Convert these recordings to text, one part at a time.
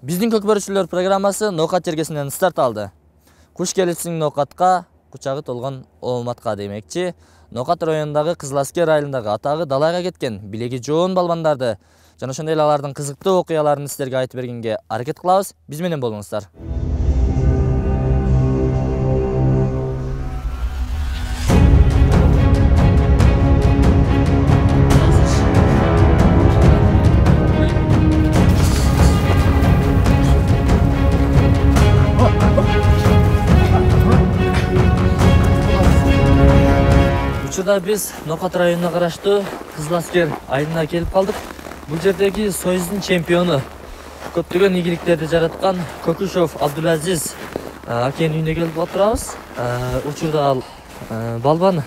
Биздин көкбөрүчүлөр программасы Ноокат жергесинен старт алды. Куш келипсиң Ноокатка, кучагы толгон Ооматка демекчи. Ноокат районундагы Кызыл Аскер айылындагы атагы далайга кеткен билеги жоон балбандарды жана ошондой эле алардын кызыктуу окуяларын силерге айтып бергенге аракет кылабыз. Биз менен болуңуздар. Учурда биз Ноокат районуна караштуу Кызыл Аскер айылына келип калдык. Бул жердеги Союздун чемпиону, көптөгөн ийгиликтерди жараткан Көкүшов Абдулазиз акенин үйүнө келип отурабыз. Учурда ал балбан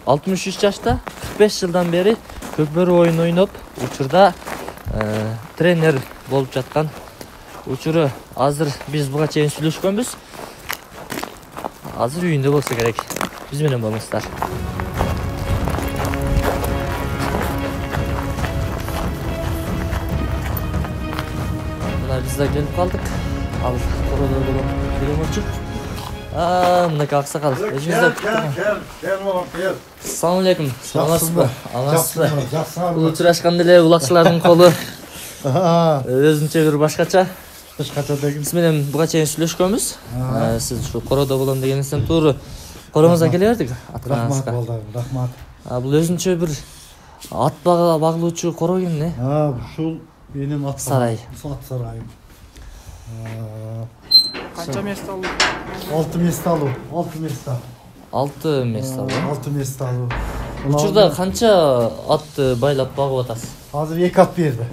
63 жашта, 45 жылдан бери көкбөрү оюн ойноп, учурда тренер болуп жаткан. Учуру азыр биз буга чейин сүйлөшкөнбүз. Азыр үйүндө болсо керек. Биз менен болуңуздар. Biz de gelip kaldık. Al, koridor bulalım. Gidelim uçuk. Mındaki aksakal. Gel oğlum, gel. Assalamu alaikum. Salamsız mı? Alamsız mı? Жақсы. Uçuraşkan dile ulakçıların kolu. Özünçe bir başkaça. Başkaça деген. Biz benim buga çeyin сүйлөшкөнбүз. Siz şu koridor bulalım degenizden tuğru korumuza geliverdik. Рахмат балдар, рахмат. Бұл өзүнчө bir at багылуучу коро экен не? Ушул менин ат сарай. Ат сарайым. Канча место алуу? 6 место алуу. 6 место. 6 место алуу. 6 место алуу. Учурда канча атты байлап багып атасыз? Азыр 2 ат берди.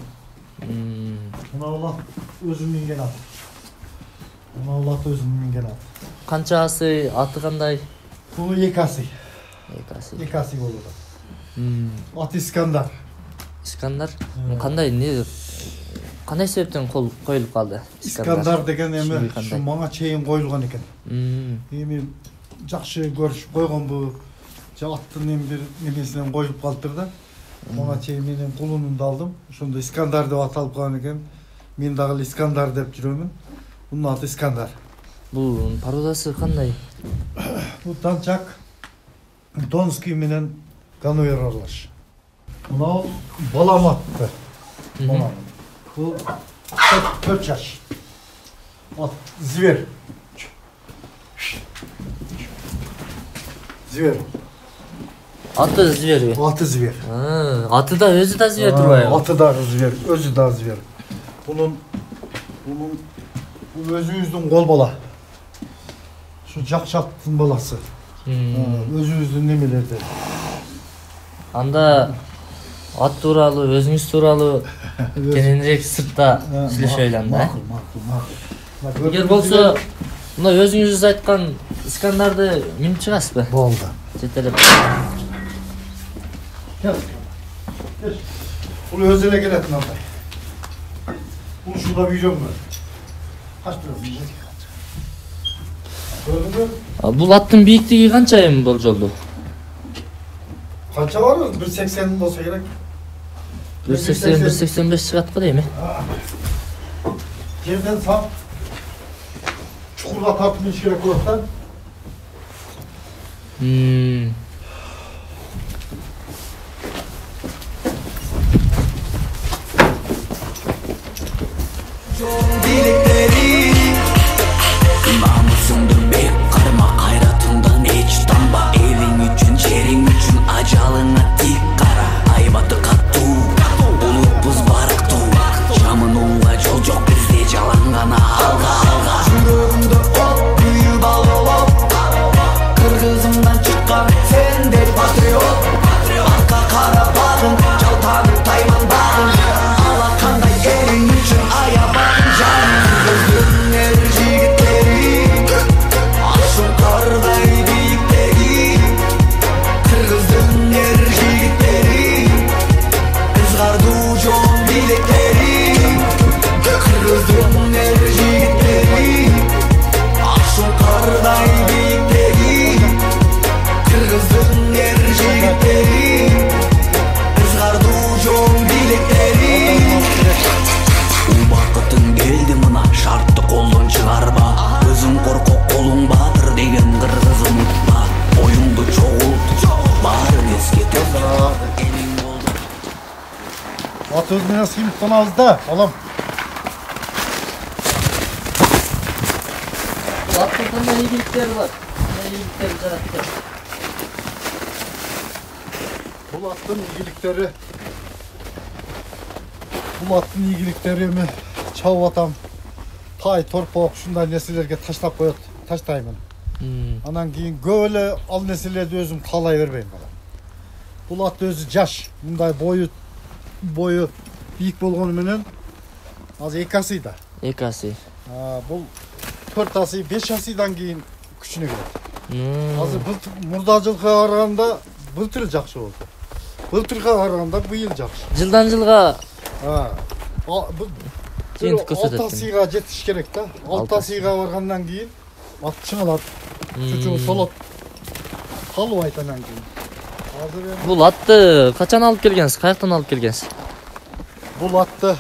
Мына өзүм минген ат. Мына өзүм минген ат. Канчасы аты кандай? Бул 2 асы. 2 асы болот. Ат Искандар. Искандар? Кандай себептен коюлуп калды? Искандар деген эме ушу мага чейин коюлган экен. Эми жакшы көрүшүп койгонбу? Же аттын бир немесинен коюлуп калыптыр да. Мага чейин менин кулунумду алдым. Ошондо Искандар деп аталып калган экен. Мен дагы Искандар деп жүрөмүн. Бунун аты Искандар. Бул породасы кандай? Бул танчак Донский менен Гануэр аралаш. Мына балам атты. Бул 4 жаш. Ат зверь. Зверь. Аты зверь. Аты зверь. Аты да өзү да зверь турбайбы? Аты да зверь, өзү да зверь. Бул өзүбүздүн кол бала. Şu Jakşattın balası. Özümüzdün nemelerde. Анда ат тууралуу, өзүңүз тууралуу кененирээк сыртта сүйлөшө ойлом да. Макул. Эгер болсо, мына өзүңүз айткан Искандарды минип чыгасызбы? Болду. Жетелеп. Бул өзү эле келет мындай. Бул шуда үйрөнгөн. Кач турат? Бул аттын бийиктиги канча эми болжолду? Канча бар? 1.80 болсо керек. 1.80-1.85 чыгат го дейм. Жерден сап чукурга тартып иш керек болот да. Ajalına dik kara, aybatı kattu. Bulut buz barıktı. Camın oğla jol jok bizde жалангана алга. Жүрөгүмдө от büyüp алып. Кыргызымдан чыккан сендей патриот. Арка кара багын, жалтанып тайман багын. Ала кандай элиң үчүн аябагын жаным. Көздөрүң эр жигиттери, ашыл кардай бийиктеги. Kırgız'ın yer аттыбыз менен сыймыктанабыз да, балам. Аттың қандай игіліктері бар? Қандай игіліктері жаратты? Бұл аттың игіліктері эми чабып атам. Тай, торпок, ушундай нерселерге таштап коет, таштаймын. Анан кийин көп эле ал нерселерди өзүм каалай бербейм балам. Бул ат өзү жаш, мындай бою бийик болгону менен азыр 2 асыйда. 2 асый. Бул 4 асый, 5 асыйдан кийин күчүнө кирет. Азыр мурда жылга караганда былтыр жакшы болду. Былтырга караганда быйыл жакшы. Жылдан жылга жыйынтык көрсөтөт. 6 асыйга жетиш керек да. 6 асыйга баргандан кийин ат чыңалат. Чучугу солот. Калыбайт анан кийин. Бул атты качан алып келгенсиз? Каяктан алып келгенсиз? Бул атты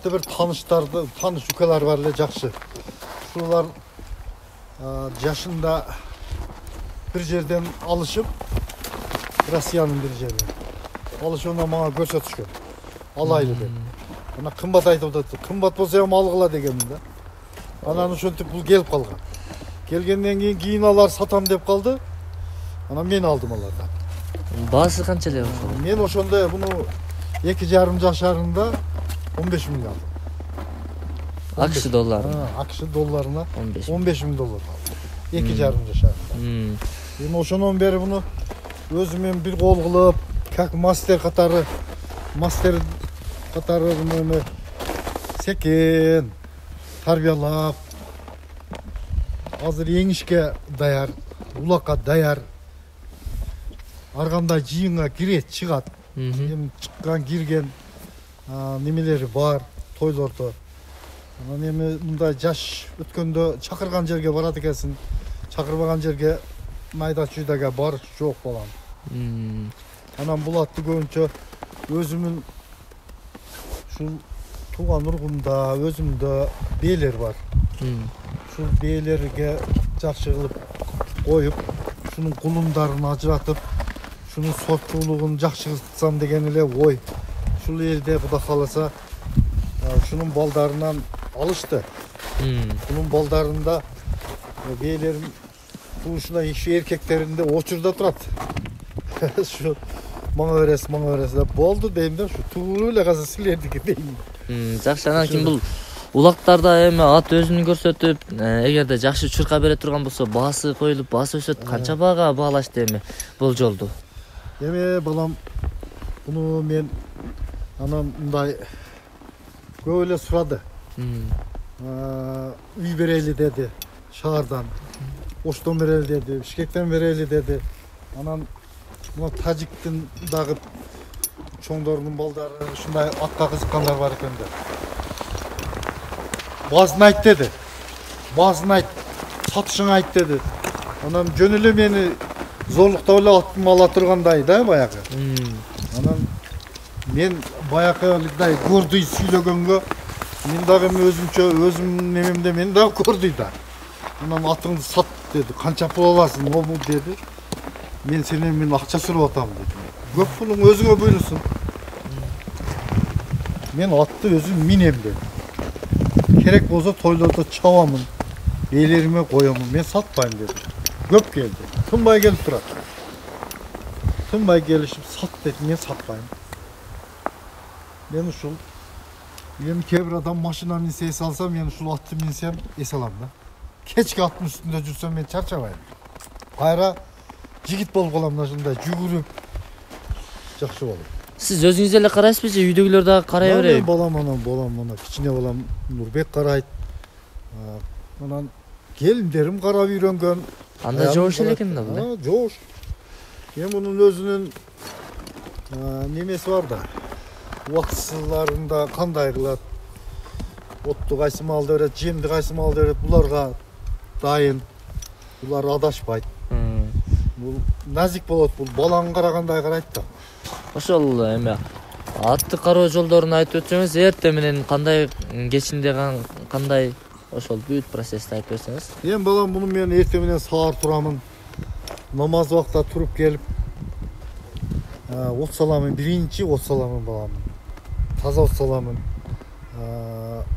бир таныш укалар бар эле жакшы. Ушулар жашында бир жерден алышып, Россиянын бир жеринен. Алышып мага көрсөтүшкөн. Алайлы деп. Ана кымбат айтып атат. Кымбат болсо эми алгыла дегенмин да. Анан ошентип бул келип калган. Келгенден кийин алар сатам деп калды. Анан мен алдым алардан. Баасы канча эле ошол? Мен ошондо буну 2,5 жашарында 15 миң алдым. AQSh доллары. AQSh долларына 15 миң доллар алдым. 2,5 жашарында. Эми ошондон бери буну өзүмөн бир кол кылып, как мастер катары буну секен тарбиялап, азыр еңишке даяр, улакка даяр. Ар кандай жыйынга кирет, чыгат. Эми чыккан, кирген немелери бар, тойлордо. Анан эми мындай жаш өткөндө чакырган жерге барат экенсиң, чакырбаган жерге майда чүйдөгө бар жок балам. Анан бул атты көбүнчө өзүмүн ушул тууган ургумда, өзүмдө бээлер бар. Ушул бээлерге жакшы кылып коюп, ушунун кулундарын ажыратып, ушунун сорттуулугун жакшы кылсам деген эле ой. Ушул элде Кудай кааласа ушунун балдарынан алышты. Бунун балдарында бээлерим ушундай иши эркектеринде очурда турат. Шу мага бересиз деп болду дейм да, ушу туура эле казыр силердики дейм. Жакшы, анан кийин бул улактарда эми ат өзүн көрсөтүп, эгерде жакшы чурка бере турган болсо, баасы коюлуп, баасы өсөт. Канча баага баалашты эми болжолду? Эми балам, буну мен анан мындай көп эле сурады. Үй берели деди шаардан. Оштон берели деди, Бишкектен берели деди. Анан мына Тажиктин дагы чоңдорунун балдары ушундай атка кызыккандар бар экен да. Базын айт деди. Базын айт, сатышың айт деди. Анан жөн эле мени зорлуктап эле аттым ала тургандай да баягы. Анан мен баягыдай көрдүй сүйлөгөнгө мен дагы өзүмчө өзүмдүн немемде мен дагы көрдүй да. Анан атыңды сат деди. Канча пул аласың, обу деди. Мен сенен мен акча сурап атам деди. Көп пулуң өзүңө буйрусун. Мен атты өзүм минем деди. Керек болсо тойлордо чабамын, ээлериме коёмун, мен сатпайм деди. Көп келди. Тынбай келип турат. Тынбай келишип сат деди, мен сатпайм. Мен ушул эми кээ бир адам машина минсе эс алса, мен ушул атты минсем эс алам да. Кечки аттын үстүндө жүрсөм мен чарчабайм. Кайра жигит болуп калам да, ушундай жүгүрүп жакшы болот. Сиз өзүңүз эле карайсызбы же үйдөгүлөр дагы карай береби? Балам кичине балам Нурбек карайт. Анан келиндерим карап үйрөнгөн. Анда жоош эле экен да бул. Жоош. Эми мунун өзүнүн немеси бар да. Убактысыларында кандай кылат? Отту кайсы малды берет, жемди кайсы малды берет, буларга дайын. Булар адашпайт. Бул назик болот, бул баланы карагандай карайт да. Ошол эми атты кароо жолдорун айтып өтсөңүз, эртең менен кандай кечинде кандай ошол бүт процессти айтып берсеңиз. Эми балам, муну мен эртең менен саар турамын. Намаз убактында туруп келип, От саламын, биринчи от саламын баламын. Таза от саламын.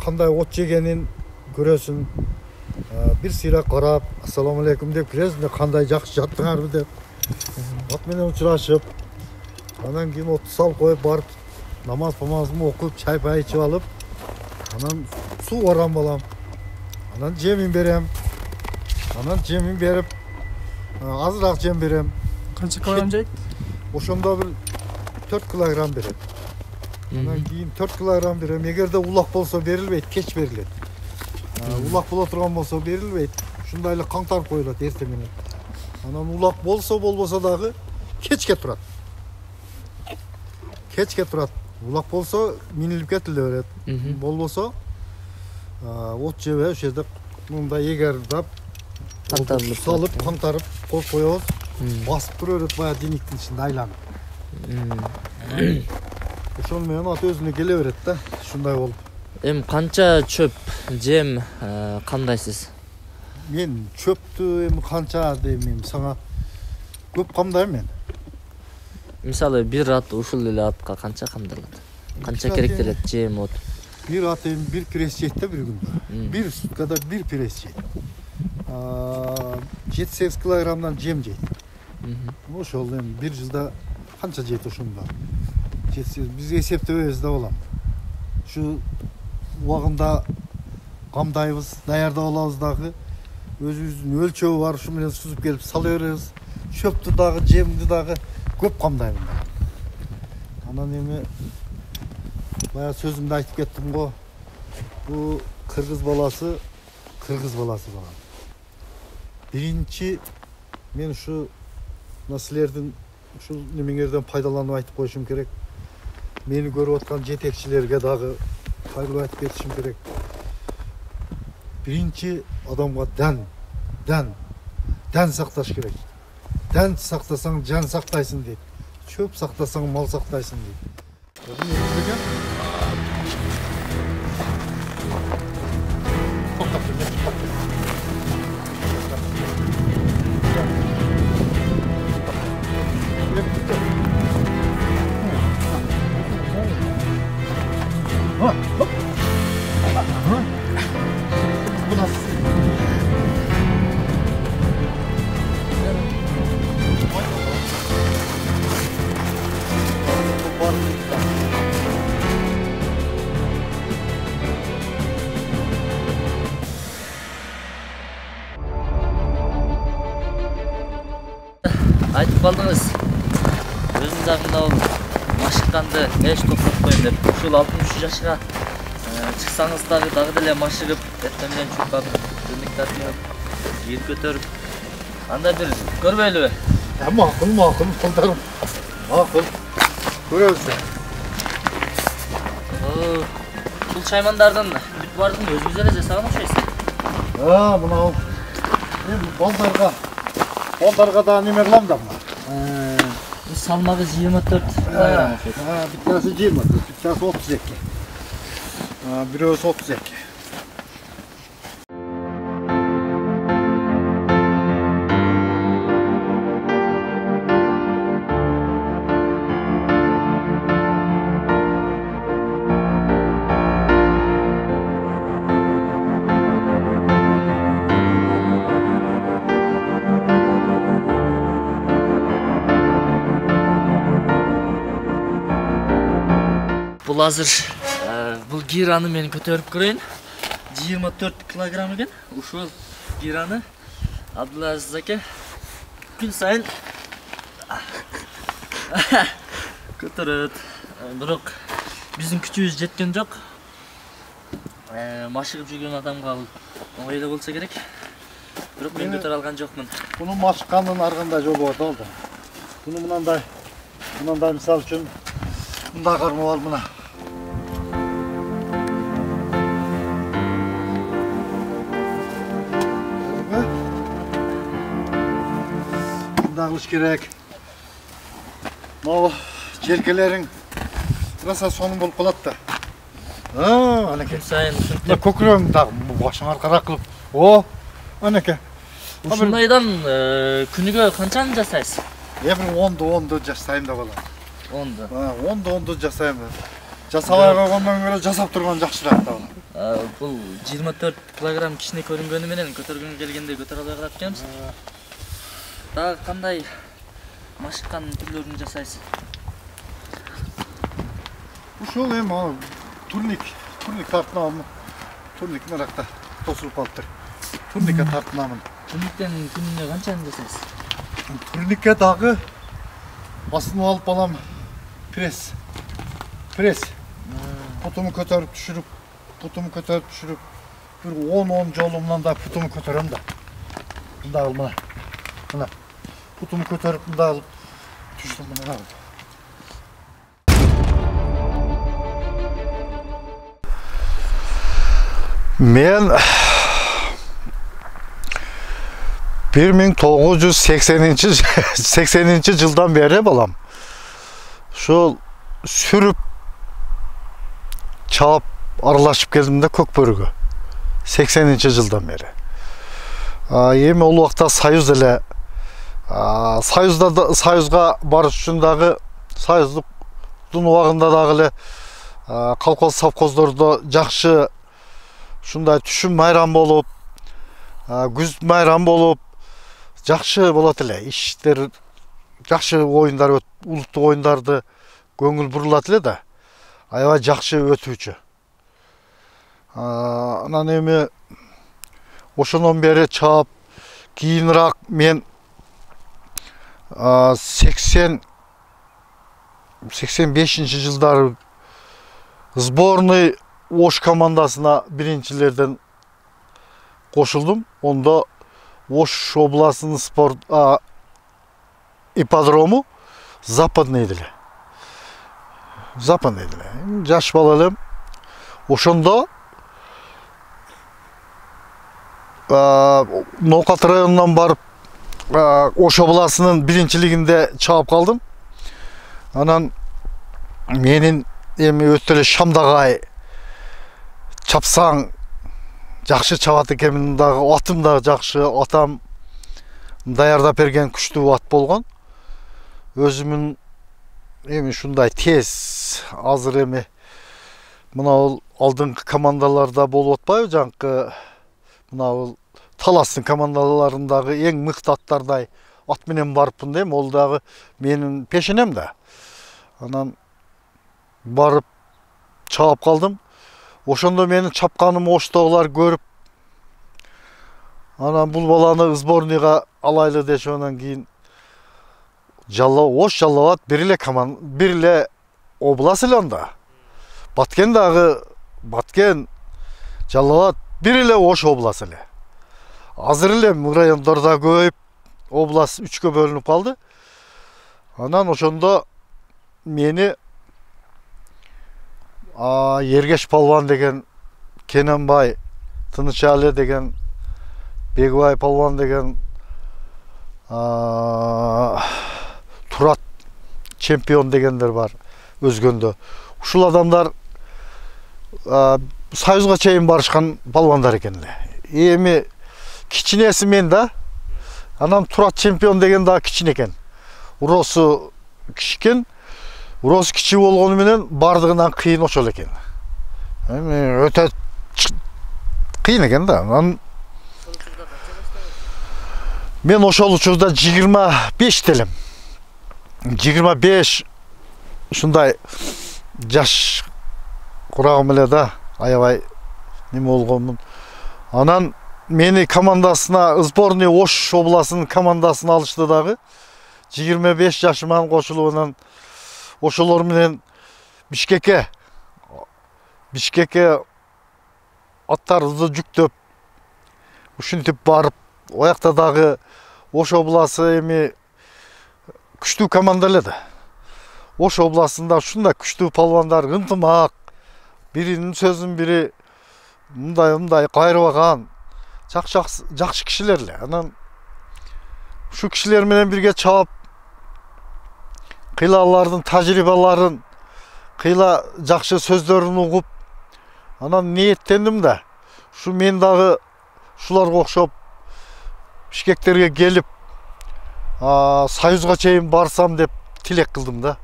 Кандай от жегенин көрөсүн. Bir sıyrak qarab, assalamu aleykum dep kiresiz, kандай жақсы жаттыңарбы деп. От менен учурашып, анан кийин отты салып коюп барып, намаз-памазымды окуп, чай-пай ичип алып, анан суу барам балам. Анан жемин берем. Анан жемин берип, азыраак жем берем. Канча килограмм жейт? Ошондо бир 4 килограмм берем. Анан кийин 4 килограмм берем. Эгерде улак болсо берилбейт, кеч берилет. Улак боло турган болсо берилбейт. Ушундай эле каңтарып коюлат эртең менен. Анан улак болсо болбосо дагы кечке турат. Кечке турат. Улак болсо минилип кетиле берет. Болбосо от жебе ошол жерде мындай эгердап салып каңтарып коюп коебуз. Басып тура берет баягы диниктин ичинде айланып. Ошол менен ат өзүнө келе берет да. Ушундай болуп. Эми канча чөп, жем кандайсыз? Мен чөптү эми канча дейм, сага көп камдайм мен. Мисалы бир ат ушул эле атка канча камдалат? Канча керектелет жем, от? Бир ат эми бир пресс жейт да бир күндө. Бир суткада бир пресс жейт. 7-8 килограммдан жем жейт. Ошол эми бир жылда канча жейт ошондо? Биз эсептебейбиз да балам. Şu убагында камдайбыз, даярдап алабыз дагы. Өзүбүздүн өлчөбү бар, ушу менен сузуп келип сала беребиз. Чөптү дагы, жемди дагы көп камдайм. Анан эми бая сөзүмдө айтып кеттим го. Бу кыргыз баласы балам. Биринчи мен ушу силердин ушул немеңерден пайдаланып айтып коюшум керек. Meni görüp atkan jetekçilerge dagı hayırlı aytıp ketişim gerek. Birinci adamga den saktaş gerek. Den saktasan can saktaysın deyip. Çöp saktasan mal saktaysın deyip. Айтып калдыңыз. Өзүңүз жагында ол машыкканды эч токтотпойм деп. Ушул 63 жашка чыксаңыз дагы деле машыгып, эртең менен чуккап, дымык тартып, жер көтөрүп, анда бир көрбөйлүбү? Макул, кылдарым. Макул. Көрөбүз. Бул чаймандардын бүт бардын өзүңүз эле жасаган окшойсуз. Мына эми балдарга да неме кылам да мына. Салмагы 24 килограмм окшойт. Биттасы 20, биттасы 32. Бирөөсү 32. Бул азыр бул гираны мен көтөрүп көрөйүн. 24 килограмм экен. Ушул гираны Абдулазиз аке күн сайын көтөрөт. Бирок биздин күчүбүз жеткен жок. Машыгып жүргөн адамга бул оңой эле болсо керек. Бирок мен көтөрө алган жокмун. Буну машыккандын ар кандай жолу бар да. Буну мынандай мисал үчүн мындай кармап ал мына. Dağılış gerek. Mava cerkelerin rasa sonun bolup kalat da. Aneke. Sayın Ya kokuyorum da başın arkarak kılıp. O, aneke. Ушундайдан күнүгө канчаны жасайсыз? Эми 10 жасайм да балам. 10'da. Онды жасайм. Жасабай койгондон көрө жасап турган жакшыраак да. Бул 24 килограмм кичине көрүнгөнү менен көтөргөнгө келгенде көтөрө албай калат экенбиз. Дагы кандай машыккан түрлөрүн жасайсыз? Ушул эми турник тартынамын. Турник мынакта тосулуп калыптыр. Турникке тартынамын. Турниктен күнүнө канчаны жасайсыз? Турникке дагы басынып алып балам пресс. Путуму көтөрүп түшүрүп, bir 10 жолумдан да путуму көтөрөм да. Мында мына. Путуму көтөрүп мында алып түшүрүм мына. Мен 1980 жылдан бери балам ушул сүрүп чалып аралашып келдим да Көкбөрүгө 80 жылдан бери. Эми ол убакта Союз эле Союзга барыш үчүн дагы Союздун убагында дагы эле колхоз совхоздордо жакшы ушундай түшүм майрам болуп, күз майрам болуп, жакшы болот эле. Иштер жакшы оюндар улуттук оюндарды көңүл бурулат эле да. Аябай жакшы өтүүчү. Анан эми ошондон бери чаап кийинирээк мен 85 жылдары сборный Ош командасына биринчилерден кошулдум. Онда Ош областынын спорт ипподрому Западный эле. Жаш бала элем. Ошондо Ноокат районунан барып Ош областынын биринчилигинде чаап калдым. Анан менин эми өтө эле Шамдагай чапсаң жакшы чабат экенмин дагы, атым дагы жакшы, атам даярдап берген күчтүү ат болгон. Өзүмүн эми ушундай тез азыр эми мына алдыңкы командаларда болуп атпайбы, жаңкы мына таластын командаларындагы эң мыкты аттардай ат менен барыппын дейм, ол дагы менин пешенем да. Анан барып чаап калдым. Ошондо менин чапканым Оштогулар көрүп, анан бул баланы сборныйга алайлы дешип, анан кийин Ош Жалал Абад бир эле область эле анда. Баткен Жалал Абад бир эле Ош область эле. Азыр эле райондордо көбөйүп, область 3кө бөлүнүп калды. Анан ошондо мени Ергеш палван деген, Кененбай, Тынычалы деген, Бегбай палван деген, Турат чемпион дегендер бар өзгөндө. Ушул адамдар Союзга чейин барышкан палвандар экен эле. Эми кичинеси мен да. Анан Турат чемпион деген да кичине экен. Уросу кичкен. Урос кичи болгону менен бардыгынан кыйын ошол экен. Эми өтө кыйын экен да. Мен ошол учурда 25 телем. 25 ушундай жаш курагым эле да, аябай неме болгонмун. Анан мени командасына, сборный Ош областынын командасына алышты дагы. 25 жашыман кошулуп, анан ошолор менен Бишкекке аттарды жүктөп, ушинтип барып, оякта дагы Ош обласы эми күчтүү команда эле да. Ош областында ушундай күчтүү палвандар, ынтымак, биринин сөзүн бири мындай кайрыбаган, жакшы кишилер эле. Анан ушу кишилер менен бирге чаап, кыйла алардын тажрыйбаларын, кыйла жакшы сөздөрүн угуп, анан ниеттендим да. Ушу мен дагы ушуларга окшоп Бишкектерге келип, Союзга чейин барсам деп тилек кылдым да.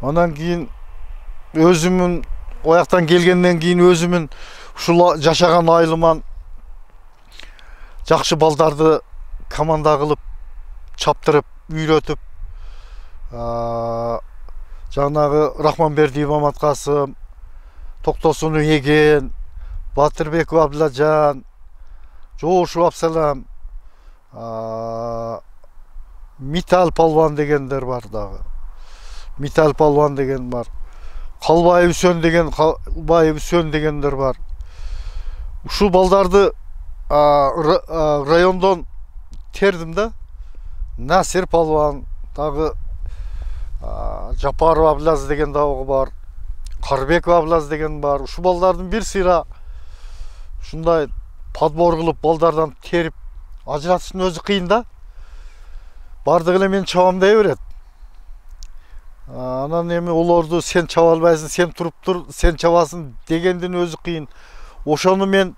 Ondan keyin özümün o jактан келгенден keyin özümün ушул жашаган айылыман жакшы балдарды команда кылып, чаптырып, үйрөтүп, жанагы Рахманбердиев Маматкасым, Токтосун Еген, Батырбеков Абдыладжан, Жоошев Абсалам, Митал Палван дегендер бар дагы. Митал Палван деген бар. Калбаев Үсөн дегендер бар. Ушул балдарды райондон тердим да. Насир Палван, дагы Жапаров Абдылаз деген дагы бар. Карбеков Абдылаз деген бар. Ушул балдардын бир сыйра ушундай подбор кылып балдардан терип ажыратыштын өзү кыйын да. Бардыгы эле мен чабам дей берет. Анан эми олорду сен чаба албайсың, сен туруп тур, сен чабасың дегендин өзү кыйын. Ошону мен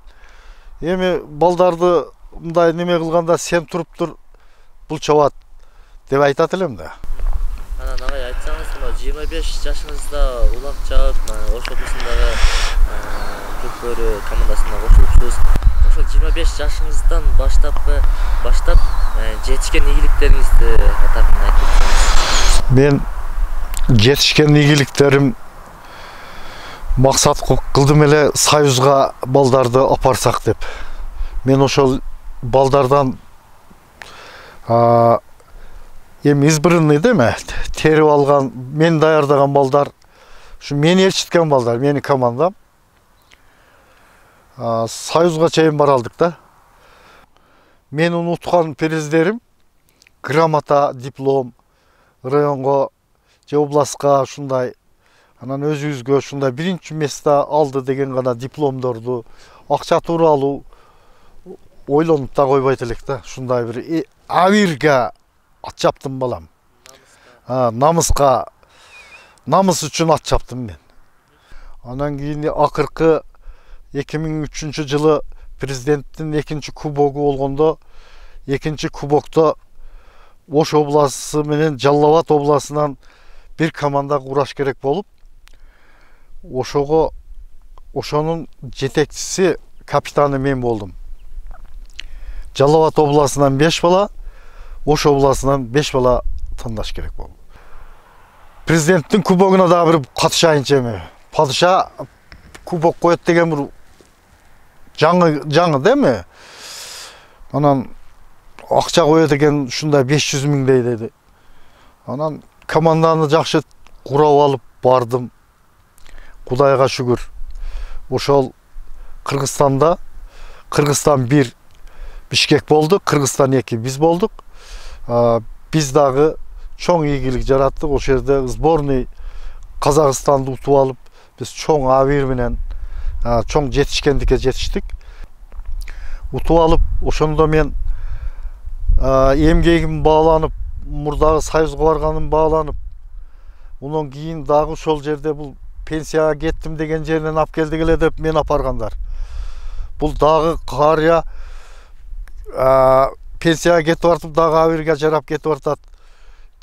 эми балдарды мындай неме кылганда сен туруп тур, бул чабат деп айтат элем да. Анан агай айтсаңыз, 25 жашыңызда улак чаап, Ош облусундагы Көкбөрү командасына кошулупсуз. Ошол 25 жашыңыздан баштап жетишкен ийгиликтериңизди атап айтып. Мен жетишкен ийгиликтерим максат кылдым эле Союзга балдарды апарсак деп. Мен ошол балдардан эми избранный деме, терип алган, мен даярдаган балдар, ушу мени ээрчиткен балдар, менин командам. Союзга чейин бара алдык да. Мен унуткан призлерим грамота, диплом, районго же областка ушундай, анан өзүбүзгө ушундай биринчи место алды деген гана дипломдорду, акча тууралуу ойлонуп да койбойт элек да. Ушундай бир авирге ат чаптым балам. Намыска, намыс үчүн ат чаптым мен. Анан кийин акыркы 2003 жылы президенттин экинчи кубогу болгондо, экинчи кубокто Ош обласы менен Жалал-Абад обласынан бир команда кураш керек болуп, ошонун жетекчиси, капитаны мен болдум. Жалал-Абад обласынан 5 бала, Ош обласынан 5 бала тандаш керек болду. Президенттин кубогуна да бир катышайынчы эми. Падыша кубок коет деген бир жаңы деме. Анан акча коет экен, ушундай 500 миңдей деди. Анан команданы жакшы курап алып бардым. Кудайга шүгүр. Ошол Кыргызстанда, Кыргызстан 1 Бишкек болду, Кыргызстан 2 биз болдук. Биз дагы чоң ийгилик жараттык. Ошол жерде сборный Казакстанды утуп алып, биз чоң авир менен чоң жетишкендикке жетиштик. Утуп алып, ошондо мен эмгегим бааланып, мурдагы Союзга барганым бааланып, унан кийин дагы ошол жерде бул пенсияга кеттим деген жеринен алып келдик эле деп мен апаргандар. Бул дагы карыя пенсияга кетип бартып, дагы авирге жарап кетип бартат.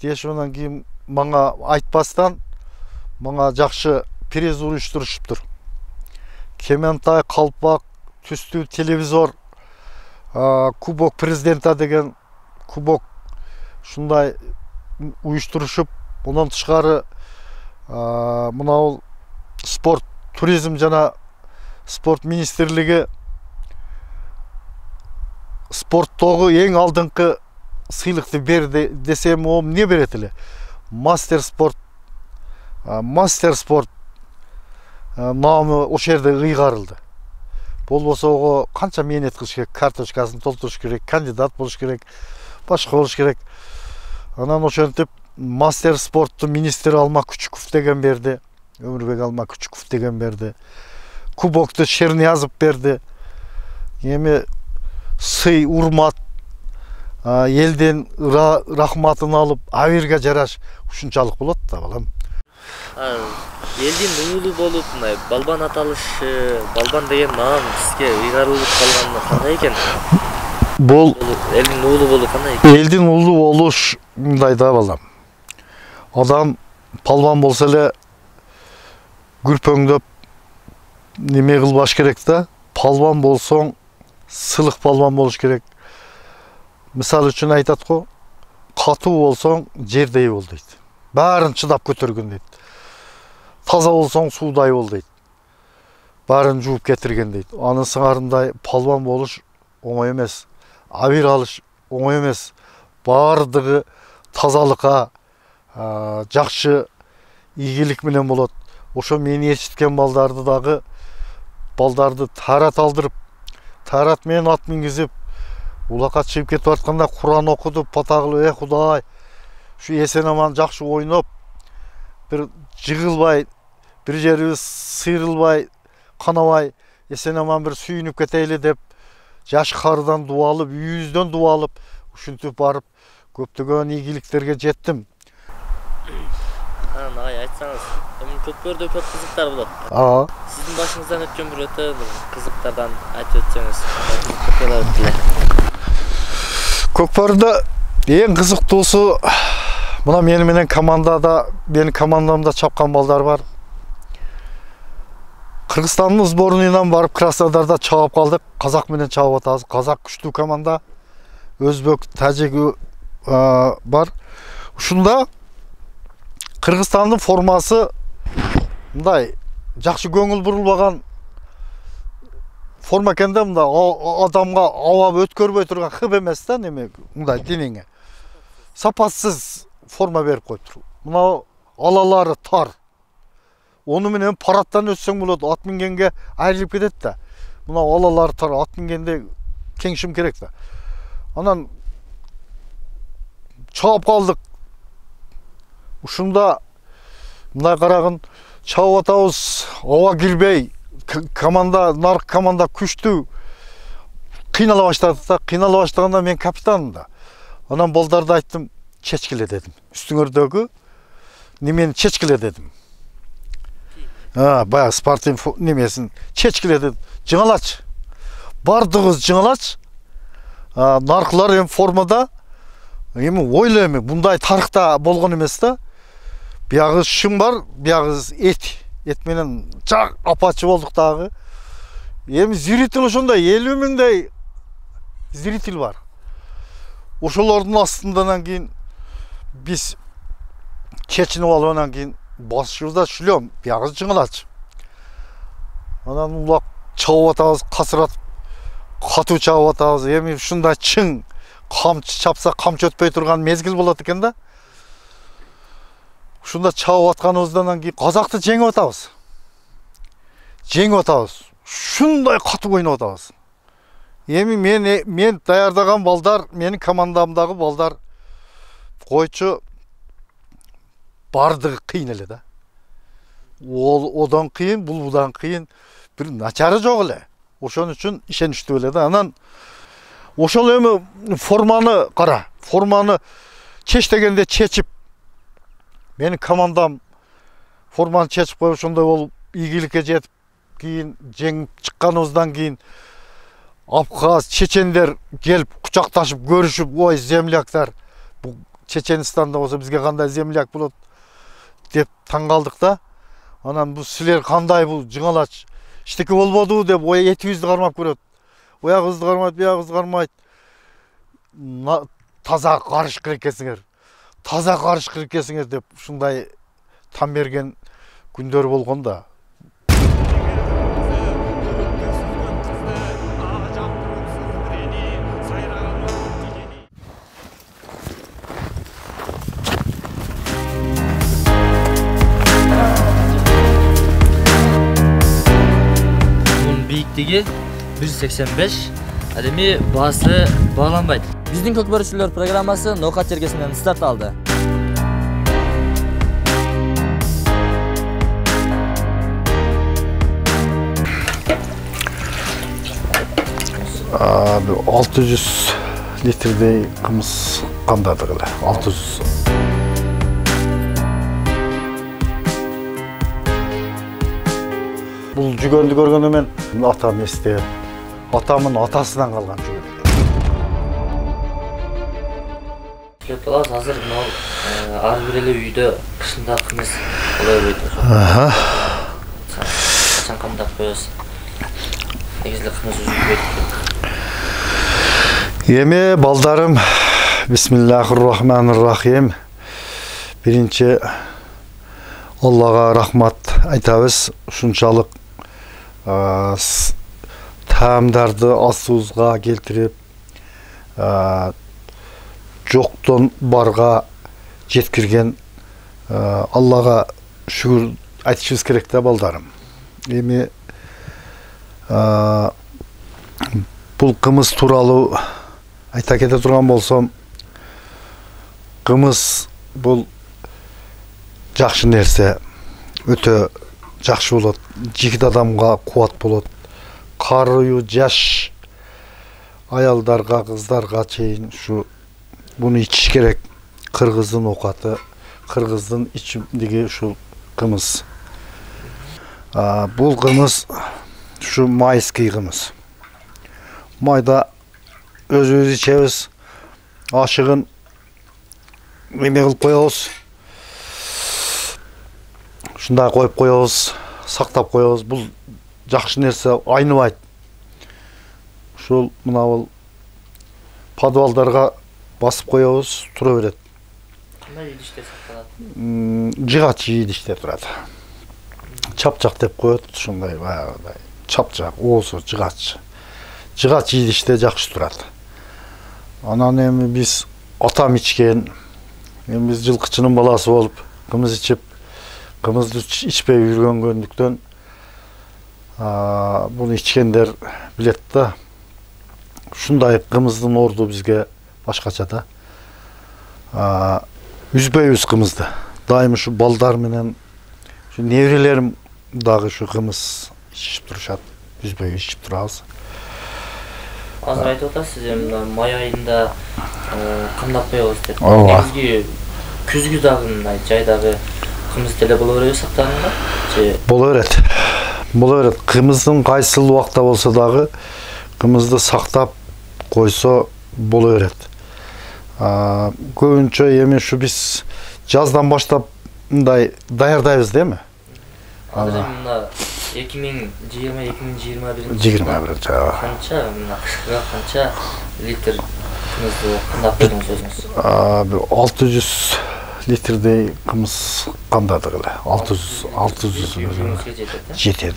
Дешонан кийин мага айтпастан мага жакшы приз уюштурушуптур. Кементай, калпак, түстүү телевизор, кубок президента деген кубок ушундай уюштурушуп, ондан тышкары мынау спорт, туризм жана спорт министрлиги спорттогу эң алдыңкы сыйлыкты берди десем, о эмне берет эле? Мастер спорт намы ошол жерде ыйгарылды. Болбосо ого канча мээнет кылыш керек, карточкасын толтуруш керек, кандидат болуш керек, башка болуш керек. Анан ошентип мастер спортту министр Алма Күчүков деген берди. Өмүрбек Алма Күчүков деген берди. Кубокту Шерниязов берди. Эми сый, урмат, элден рахматын алып, авирге жараш ушунчалык болот да балам. Элдин уулу болуп, балбан аталышы, балбан деген наам сизге ыйгарылып калганы кандай экен? Бул элдин уулу болуп кандай экен? Элдин уулу болуш мындай да балам. Адам Palvan bolsa эле күрпөңдөп неме кылбаш керек да. Palvan болсоң сылык palvan болуш керек. Мисалы үчүн айтат го, катуу болсоң жердей бол дейт. Баарын чыдап көтөргөн дейт. Таза болсоң суудай бол дейт. Баарын жууп кетирген дейт. Анын сыңарындай palvan болуш оңой эмес. Абир алыш оңой эмес. Бардыгы тазалыкка, жакшы ийгилик менен болот. Ошо мени ээрчиткен балдарды тарат алдырып, тарат менен ат мингизип, улакка чыгып кетип атканда Куран окуду, пата кылып, Кудай, ушу эсен аман жакшы ойноп, бир жыгылбай, бир жерибиз сыйрылбай, канабай, эсен аман бир сүйүнүп кетейли деп, жаш карыдан дуа алып, үйүбүздөн дуа алып, ушинтип барып, көптөгөн ийгиликтерге жеттим. Агай, айтсаңыз, эми көкбөрдө көп кызыктар болот. Сиздин башыңыздан өткөн бир өтө кызыктардан айтып өтсөңүз. Көкбөрдө эң кызыктуусу мына мени менен менин командамда чапкан балдар бар. Кыргызстандын сборунан барып Краснодарда чабып калдык. Казак менен чабып атабыз. Казак күчтүү команда. Өзбек, тажик бар. Ушунда Кыргызстандын формасы мындай жакшы көңүл бурулбаган форма экен да, мындай адамга аба өткөрбөй турган хып эмес да, неме мындай денеңе. Сапатсыз форма берип коюптур. Мына алалары тар. Ону менен параттан өтсөң болот, ат мингенге айрылып кетет да. Мына алалары тар, ат мингенде кеңшим керек да. Анан чабып калдык. Ушунда мындай карагын чабып атабыз, аба кирбей, наркы команда күчтүү кыйнала баштады да. Кыйнала баштаганда мен капитанмын да. Анан балдарды айттым, чечкиле дедим. Үстүңөрдөгү немени чечкиле дедим. Баягы спортив немесин чечкиле дедим. Жыңалач. Бардыгыбыз жыңалач. Наркылар эми формада, эми ойло эми мындай тарыхта болгон эмес да. Биягы шың бар, биягы эт. Эт менен жак апачы болдук дагы. Эми зритель ошондой 50 миңдей зритель бар. Ошолордун астындан кийин биз чечинип алып анан кийин башыбызда шлем, биягы жыңалач. Анан улак чабып атабыз, касыратып, катуу чабып атабыз. Эми ушундай чың камчы чапса камчы өтпөй турган мезгил болот экен да. Ушунда чабып атканыбыздан кийин казакты жеңип атабыз. Ушундай катуу ойноп атабыз. Эми мен даярдаган балдар, менин командамдагы балдар койчу бардыгы кыйын эле да. Одан кыйын, будан кыйын, бир начары жок эле. Ошон үчүн ишеничтүү эле да. Анан ошол эми форманы кара, форманы чеч дегенде чечип, менин командам форманы чечип коюп ошондой болуп ийгиликке жетип, кийин жеңип чыкканыбыздан кийин Абхаз, чечендер келип кучакташып көрүшүп, ой, земляктар, бу Чеченстанда болсо бизге кандай земляк болот деп таң калдык да. Анан бу силер кандай, бул жыңалач иштеке болбоду деп ой этибизди кармап көрөт. Оягыбызды кармайт, биягыбызды кармайт. Таза карыш керек экенсиңер. Таза карыш керек экенсиңер деп ушундай там берген күндөр болгон да. Биіктігі 185, әдемі басы bağlanбайт. Біздің көкбөрүчүлөр программасы Ноқат жергесінен старт алды. Abi 600 litrede kımız kandadık öyle. 600. Бұл жүгөнді көргенде мен атам естеп, атамın atasından қалған жүгөн. Билет алабыз. Азыр мына ар бир эле үйдө кышында кымыз боло берет. Качан кандап коебуз. Негизи кымыз үзүлбөйт. Эми балдарым, бисмиллахир-рахманир-рахим. Биринчи Аллага рахмат айтабыз. Ушунчалык таамдарды асуубузга келтирип, жоктон барга жеткирген Аллага шүгүр айтышыбыз керек да балдарым. Эми бул кымыз тууралуу айта кете турган болсом, кымыз бул жакшы нерсе, өтө жакшы болот. Жигит адамга кубат болот. Карыйуу жаш аялдарга, кыздарга чейин буну ичиш керек. Кыргыздын оокаты, кыргыздын ичимдиги ушул кымыз. Бул кымыз ушу майский кымыз. Майда өзүбүз ичебиз. Ашыгын эме кылып коебуз. Ушундай коюп коебуз, сактап коебуз. Бул жакшы нерсе, айныбайт. Ушул мына бул подвалдарга басып коебуз, тура берет. Кандай идиште сакталат? Жыгач идиште турат. Чапчак деп коет, ушундай баягыдай. Чапчак, оосу жыгач. Жыгач идиште жакшы турат. Анан эми биз атам ичкен, эми биз жылкычынын баласы болуп, кымыз ичип, кымызды ичпей жүргөндүктөн буну ичкендер билет да. Ушундай кымыздын орду бизге башкача да. Үзбөйбүз кымызды. Дайым ушу балдар менен ушу неберелерим дагы ушу кымыз ичип турушат. Үзбөй ичип турабыз. Азыр айтып атасыз, мына май айында кандап коебуз деп. Негизги күзгү дагы мындай жайдагы кымыз деле боло береби сактаганга? Боло берет. Боло берет. Кымыздын кайсыл убакта болсо дагы кымызды сактап койсо боло берет. Көбүнчө эми ушу биз жаздан баштап мындай даярдайбыз дейми? Азыр мына 2020-2021 канча мына кышка канча литр кымызды кандап койдуңуз өзүңүз? 600 литрдей кымыз кандадык эле. 600 жетет.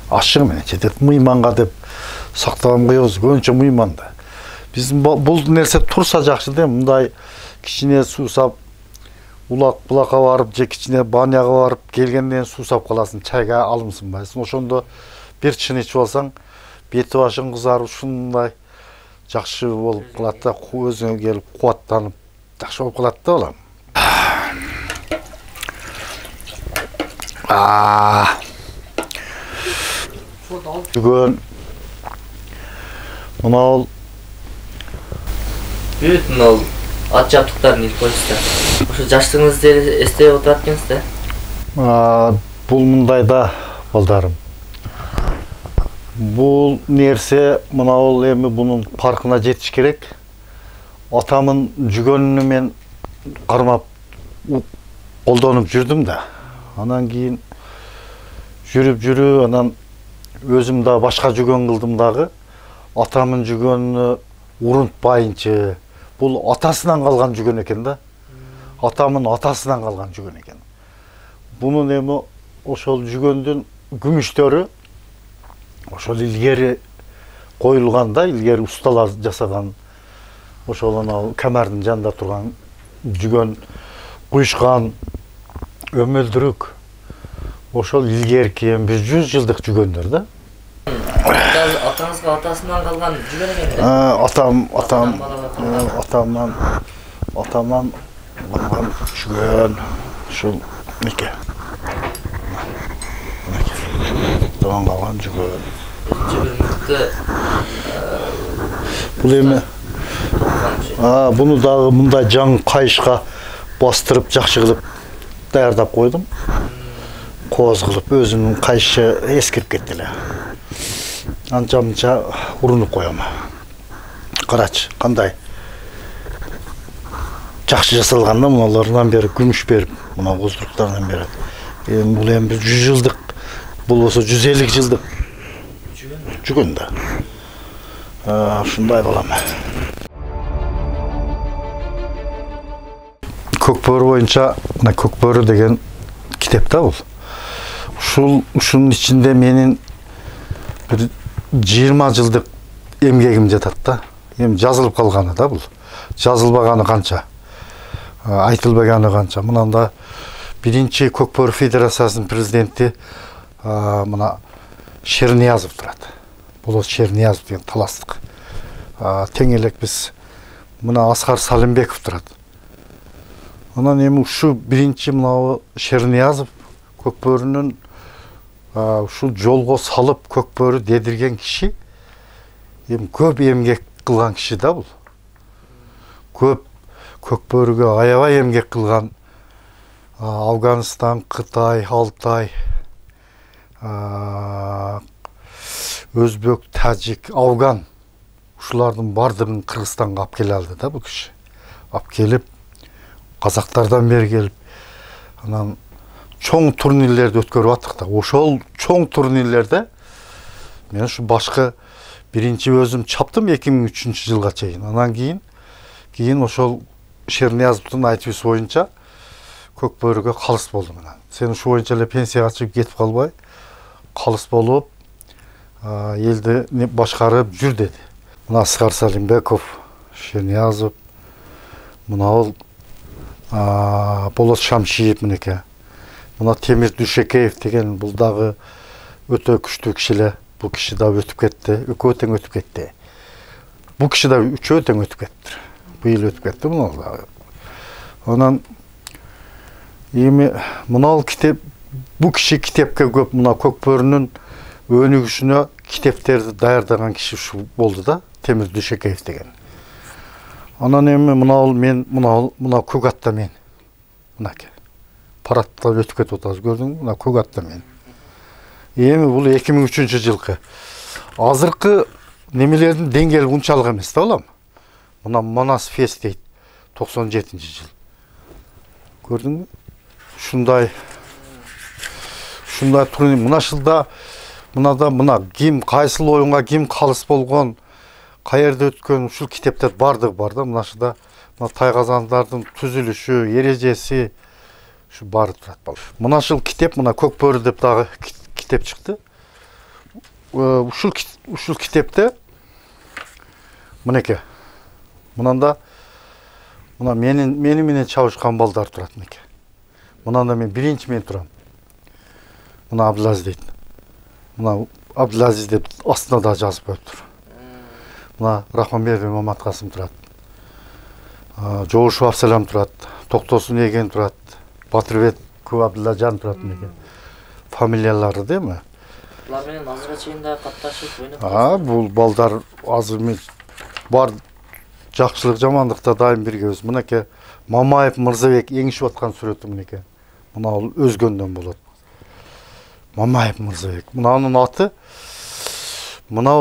Ашыгы менен жетет. Мыйманга деп сактаган коебуз, көбүнчө мыйманда. Биздин бул нерсе турса жакшы да, мындай кичине суусап, улак-булакка барып, же кичине баняга барып, келгенден суусап каласың, чайга алымсынбайсың. Ошондо бир чын ичип алсаң, бети башың кызарып, ушундай жакшы болуп калат да, өзүңө келип кубаттанып, жакшы болуп калат да балам. Бүгүн мына бүт мына ат жабдыктарын илип коюшсуздар. Ошо жаштыгыңызды эстеп отурат экенсиз да? Бул мындай да балдарым. Бул нерсе мына эми бунун паркына жетиш керек. Атамын жүгөнүнү мен кармап колдонуп жүрдүм да. Анан кийин жүрүп, анан өзүм да башка жүгөн кылдым дагы. Атамын жүгөнүнү урунтпайынчы. Бул атасынан калган жүгөн экен да. Атамын атасынан калган жүгөн экен. Бунун эми ошол жүгөндүн күмүштөрү ошол илгери коюлган да, илгери усталар жасаган. Ошол анау камердин жанында турган жүгөн куйушкан өмөлдүрүк. Ошол илгерки 100 жылдык жүгөндөр да. Атаңызга атасынан калган жүгөн экен да? Атамдан калган жүгөн ушул меке. Атамдан калган жүгөн. Бул эми буну дагы мындай жаңы кайышка бастырып жакшы кылып даярдап койдум. Кооз кылып өзүнүн кайышы эскирип кетти эле. Анча-мынча урунуп коём. Карачы, кандай? жакшы жасалган да, муналардан бери күмүш берип, мына оздуруктардан бери. Бул эми 100 жылдык, бул болсо 150 жылдык. Жүгөн да. Ушундай балам. Көкбөрү боюнча, мына Көкбөрү деген китеп да бул. Ушунун ичинде менин бир 20 жылдык эмгегим жатат да. Эми жазылып калганы да бул. Жазылбаганы канча, айтылбаганы канча. Мынанда биринчи Көкбөрү Федерациясынын президенти мына Шерниязов турат. Болот Шерниязов деген таластык. Тең элек биз мына Аскар Салимбеков турат. Анан эми ушу биринчи мына Шерниязов Көкбөрүнүн ушул жолго салып Көкбөрү дедирген киши, эми көп эмгек кылган киши да бул. Көп Көкбөрүгө аябай эмгек кылган. Афганистан, Кытай, Алтай, Өзбек, Тажик, Афган, ушулардын бардыгын Кыргызстанга алып келе алды да бул киши. Алып келип, казактардан бери келип, анан чоң турнирлерди өткөрүп аттык да. Ошол чоң турнирлерде мен ушу башкы биринчи өзүм чаптым 2003 жылга чейин. Анан кийин ошол Шерниязовдун айтыбы боюнча Көкбөрүгө калыс болдум анан. Сен ушу боюнча эле пенсияга чыгып кетип калбай, калыс болуп, элди башкарып жүр деди. Мына Аскар Салимбеков, Шерниязов, мына ол Болот Шамшиев менеке. Мына Темир Дүйшекеев деген бул дагы өтө күчтүү кишилер. Бул киши да өтүп кетти, экөө тең өтүп кетти. Бул киши да үчөө тең өтүп кетти. Быйыл өтүп кетти мына. Анан эми мына китеп, бул киши китепке көп мына Көкбөрүнүн өнүгүшүнө китептерди даярдаган киши ушу болду да, Темир Дүйшекеев деген. Анан эми мына көк атта мен. Мынаке. Параттан өтүп кетип атабыз, көрдүңбү? Мына көк атта мен. Эми бул 2003 жылкы. Азыркы немелердин деңгээли унчалык эмес да балам. Мына Манас фест дейт, 97 жыл. Көрдүңбү? Ушундай турнир. Мына жылда мына ким кайсыл оюнга ким калыс болгон, каерде өткөн ушул китептер бардыгы бар да. Мына жылда мына тайгазандардын түзүлүшү, ережеси ушу бары турат. Мына жыл китеп, мына Көкбөрү деп дагы китеп чыкты. Ушул китепте мынеке. Мынанда мына мени менен чабышкан балдар турат мынеке. Мынанда мен биринчи мен турам. Мына Абдулазиз дейт. Мына Абдулазиз деп астына да жазып коюптур. Мына Рахманберди Маматкасым турат. Жоошев Абсалам турат. Токтосун Еген турат. Батырбек Абдуллажан турат мынеке. Фамилиялары дейми? Булар менен азыркыга чейин да катташып ойноп. Бул балдар азыр мен бар жакшылык жамандыкта дайым биргебиз. Мынеке Мамаев Мырзабек эңишип аткан сүрөтү мынеке. Мына ал өзгөндөн болот. Мамаев Мырзабек. Мына анын аты. Мына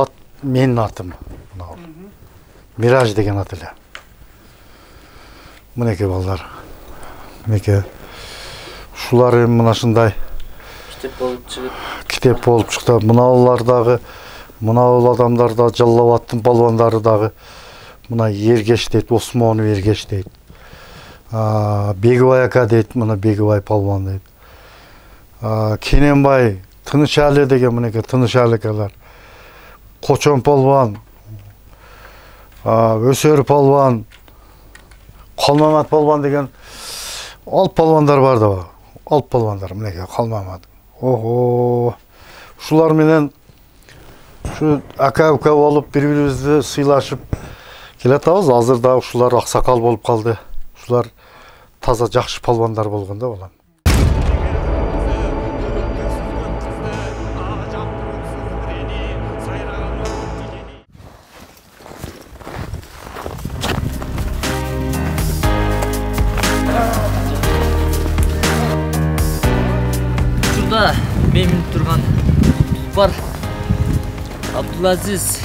ат менин атым. Мираж деген ат эле. Мынеке балдар. Мынеке ушулар эми мына ушундай китеп болуп чыкты. Мына адамдар да Жалал-Абадтын балбандары дагы мына Ергеш дейт, Осмонов Ергеш дейт. Бегибай ака дейт, мына Бегибай палбан дейт. Кененбай, Тынышалы деген мынеке Тынышалы акалар. Кочон палбан, Өсөр палбан, Калмамат палбан деген алп палбандар бар да. Алп палбандар мынеке Калмамат. Ушулар менен ушу ака-ука болуп бири-бирибизди сыйлашып келатабыз. Азыр да ушулар аксакал болуп калды. Ушулар таза жакшы палбандар болгон да балам. Şurada men минип турган бар Абдулазиз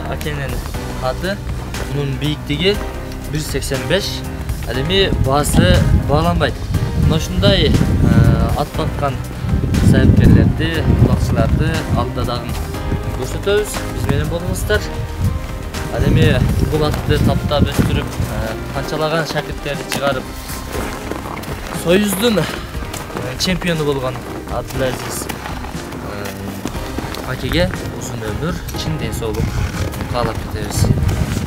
акенин аты. Bunun бийиктиги 1.85. Ал эми баасы бааланбайт. Мына ушундай ат баккан сайыпкерлерди, булакчыларды алдыда дагы көрсөтөбүз. Биз менен болуңуздар. Ал эми бул атты таптап өстүрүп, канчалаган шакирттерди чыгарып, Союздун чемпиону болгон Абдулазиз акеге узун өмүр, чын ден соолук каалап кетебиз.